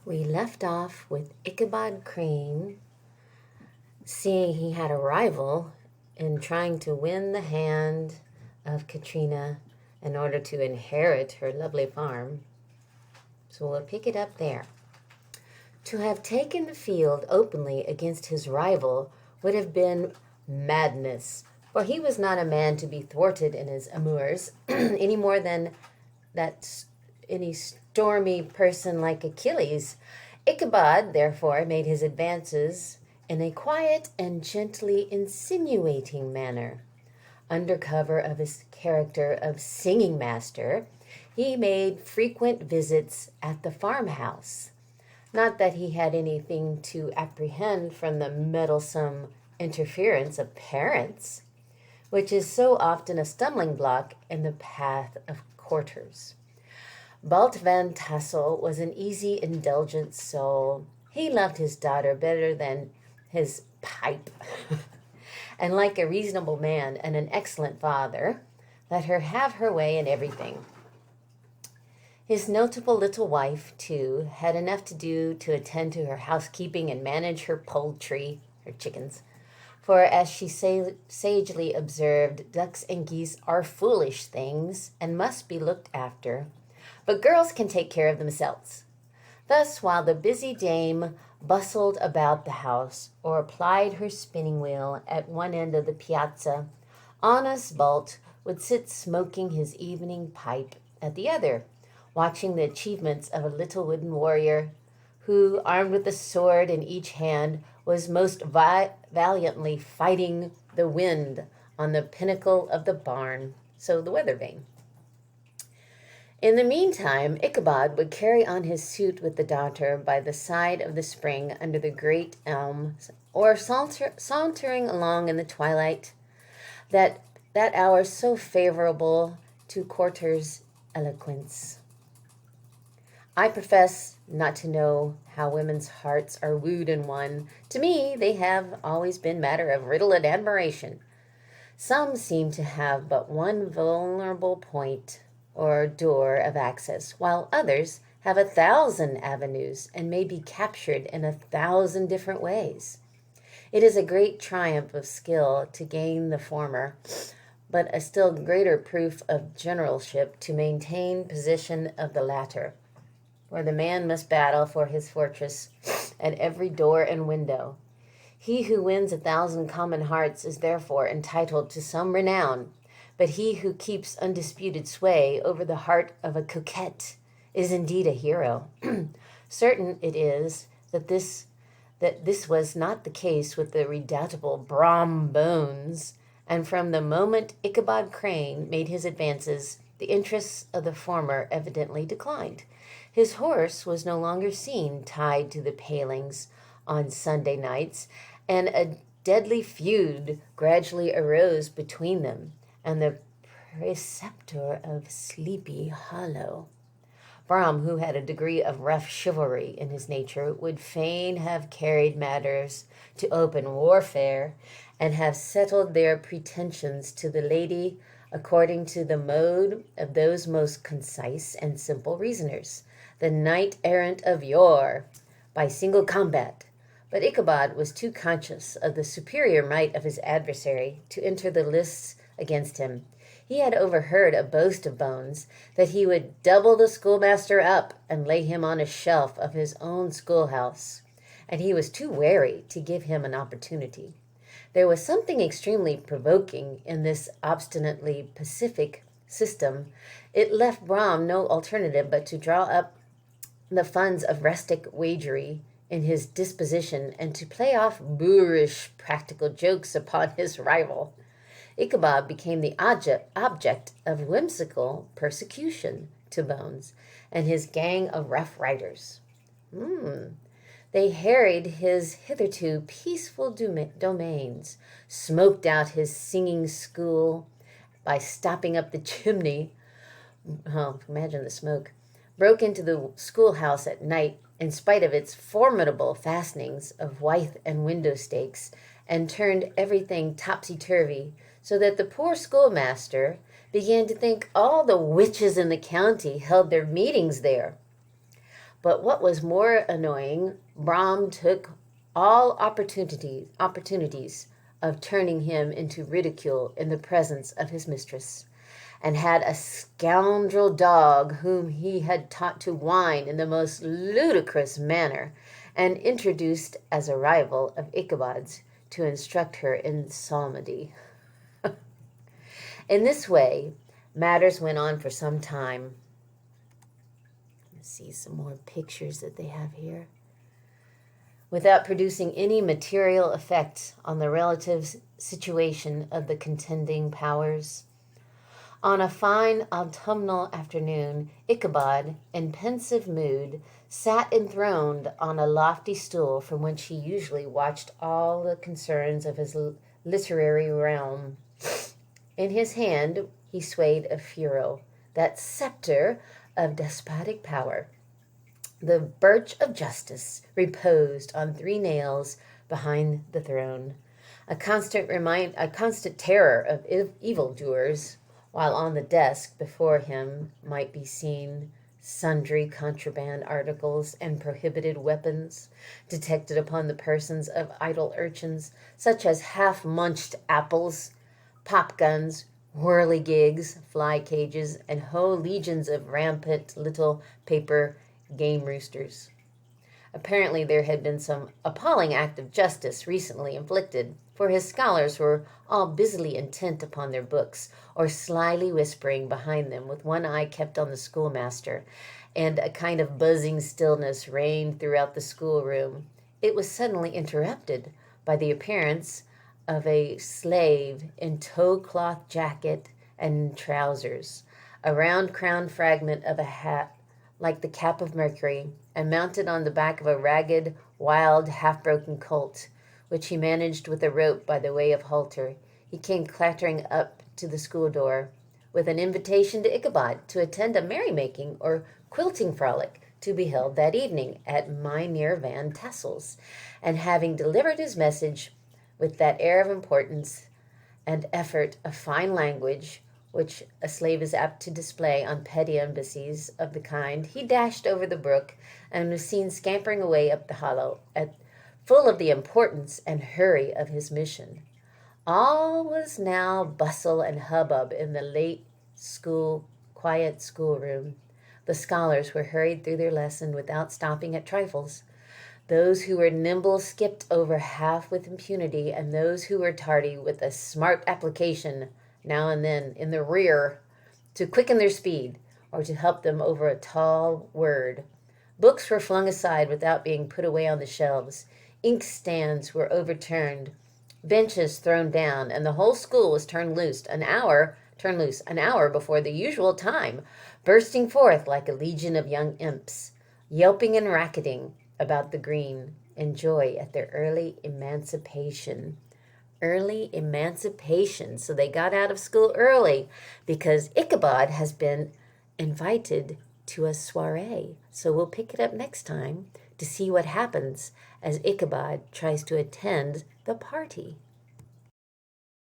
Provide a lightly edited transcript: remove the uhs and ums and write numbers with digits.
We left off with Ichabod Crane seeing he had a rival in trying to win the hand of Katrina in order to inherit her lovely farm. So we'll pick it up there. To have taken the field openly against his rival would have been madness, for he was not a man to be thwarted in his amours any more than any stormy person like Achilles. Ichabod, therefore, made his advances in a quiet and gently insinuating manner. Under cover of his character of singing master, he made frequent visits at the farmhouse. Not that he had anything to apprehend from the meddlesome interference of parents, which is so often a stumbling block in the path of courters. Balt Van Tassel was an easy, indulgent soul. He loved his daughter better than his pipe, and like a reasonable man and an excellent father, let her have her way in everything. His notable little wife, too, had enough to do to attend to her housekeeping and manage her poultry, her chickens. For, as she sagely observed, ducks and geese are foolish things and must be looked after, but girls can take care of themselves. Thus, while the busy dame bustled about the house or plied her spinning wheel at one end of the piazza, honest Balt would sit smoking his evening pipe at the other, watching the achievements of a little wooden warrior who, armed with a sword in each hand, was most valiantly fighting the wind on the pinnacle of the barn, so the weather vane. In the meantime, Ichabod would carry on his suit with the daughter by the side of the spring under the great elm, or sauntering along in the twilight, that hour so favorable to courters' eloquence. I profess not to know how women's hearts are wooed and won. To me, they have always been matter of riddle and admiration. Some seem to have but one vulnerable point or door of access, while others have 1,000 avenues and may be captured in 1,000 different ways. It is a great triumph of skill to gain the former, but a still greater proof of generalship to maintain possession of the latter, where the man must battle for his fortress at every door and window. He who wins 1,000 common hearts is therefore entitled to some renown, but he who keeps undisputed sway over the heart of a coquette is indeed a hero. Certain it is that this was not the case with the redoubtable Brom Bones, and from the moment Ichabod Crane made his advances, the interests of the former evidently declined. His horse was no longer seen tied to the palings on Sunday nights, and a deadly feud gradually arose between them and the preceptor of Sleepy Hollow. Brom, who had a degree of rough chivalry in his nature, would fain have carried matters to open warfare and have settled their pretensions to the lady according to the mode of those most concise and simple reasoners, the knight-errant of yore, by single combat. But Ichabod was too conscious of the superior might of his adversary to enter the lists against him. He had overheard a boast of Bones that he would double the schoolmaster up and lay him on a shelf of his own schoolhouse, and he was too wary to give him an opportunity. There was something extremely provoking in this obstinately pacific system. It left Brom no alternative but to draw up the funds of rustic wagery in his disposition and to play off boorish practical jokes upon his rival. Ichabod became the object of whimsical persecution to Bones and his gang of rough riders. They harried his hitherto peaceful domains, smoked out his singing school by stopping up the chimney. Oh, imagine the smoke. Broke into the schoolhouse at night in spite of its formidable fastenings of withe and window stakes, and turned everything topsy-turvy, so that the poor schoolmaster began to think all the witches in the county held their meetings there. But what was more annoying, Brahm took all opportunities of turning him into ridicule in the presence of his mistress, and had a scoundrel dog whom he had taught to whine in the most ludicrous manner, and introduced as a rival of Ichabod's to instruct her in psalmody. In this way, matters went on for some time. Let's see some more pictures that they have here. Without producing any material effect on the relative situation of the contending powers. On a fine autumnal afternoon, Ichabod, in pensive mood, sat enthroned on a lofty stool from which he usually watched all the concerns of his literary realm. In his hand he swayed a furrow, that scepter of despotic power. The birch of justice reposed on 3 nails behind the throne, a constant terror of evildoers, while on the desk before him might be seen sundry contraband articles and prohibited weapons detected upon the persons of idle urchins, such as half-munched apples, pop-guns, whirligigs, fly-cages, and whole legions of rampant little paper game roosters. Apparently there had been some appalling act of justice recently inflicted, for his scholars were all busily intent upon their books, or slyly whispering behind them, with one eye kept on the schoolmaster, and a kind of buzzing stillness reigned throughout the schoolroom. It was suddenly interrupted by the appearance of a slave in tow-cloth jacket and trousers, a round-crowned fragment of a hat like the cap of Mercury, and mounted on the back of a ragged, wild, half-broken colt, which he managed with a rope by the way of halter. He came clattering up to the school door with an invitation to Ichabod to attend a merrymaking or quilting frolic to be held that evening at Mynheer Van Tassel's, and having delivered his message with that air of importance and effort of fine language which a slave is apt to display on petty embassies of the kind, he dashed over the brook and was seen scampering away up the hollow, full of the importance and hurry of his mission. All was now bustle and hubbub in the quiet schoolroom. The scholars were hurried through their lesson without stopping at trifles. Those who were nimble skipped over half with impunity, and those who were tardy with a smart application now and then in the rear to quicken their speed or to help them over a tall word. Books were flung aside without being put away on the shelves. Inkstands were overturned, benches thrown down, and the whole school was turned loose an hour before the usual time, bursting forth like a legion of young imps, yelping and racketing about the green in joy at their early emancipation. So they got out of school early because Ichabod has been invited to a soiree. So we'll pick it up next time to see what happens as Ichabod tries to attend the party.